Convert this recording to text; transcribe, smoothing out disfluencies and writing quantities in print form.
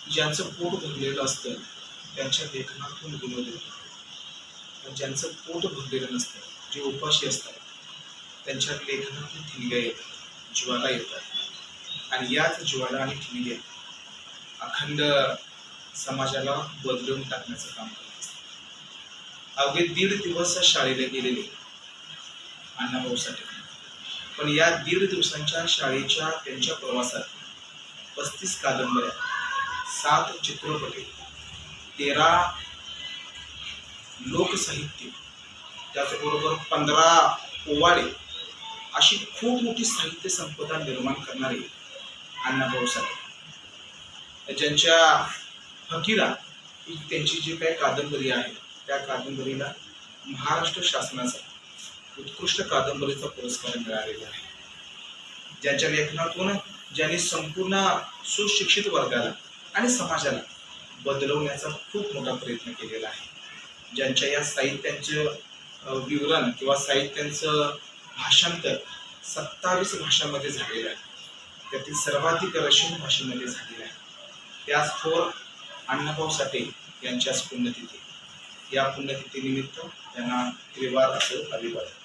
ज्यांचं पोट भरलेलं असतं त्यांच्या लेखनातून विनोद येतो, पण ज्यांचं पोट भरलेलं नसतं, जे उपाशी असतात, त्यांच्या लेखनातून ठिणग्या येतात, ज्वाला येतात, आणि याच ज्वाला आणि ठिणग्या अखंड समाजाला बदलून टाकण्याचं काम करत असतात. अवघे 1.5 दिवस शाळेला गेलेले अण्णाभाऊ साठे, पण या 1.5 दिवसांच्या शाळेच्या त्यांच्या प्रवासात 35 कादंबऱ्या, 7 चित्रपटे, 13 लोकसाहित्य, त्याचबरोबर 15 पोवाडे, अशी खूप मोठी साहित्य संपदा निर्माण करणारे अण्णाभाऊ साठे, ज्यांच्या फकीरा ही त्यांची जी काही कादंबरी आहे त्या कादंबरीला महाराष्ट्र शासनाचा उत्कृष्ट कादंबरीचा पुरस्कार मिळालेला आहे. ज्यांच्या लेखनातून ज्यांनी संपूर्ण सुशिक्षित वर्गाला आणि समाजाला बदलवण्याचा खूप मोठा प्रयत्न केलेला आहे. ज्यांच्या या साहित्यांचं विवरण किंवा साहित्यांचं भाषांतर 27 भाषांमध्ये झालेलं आहे. त्यातील सर्वाधिक रशियन भाषेमध्ये झालेलं आहे. त्याच थोर अण्णाभाऊ साठे यांच्याच पुण्यतिथी. या पुण्यतिथीनिमित्त त्यांना त्रिवार असं अभिवादन.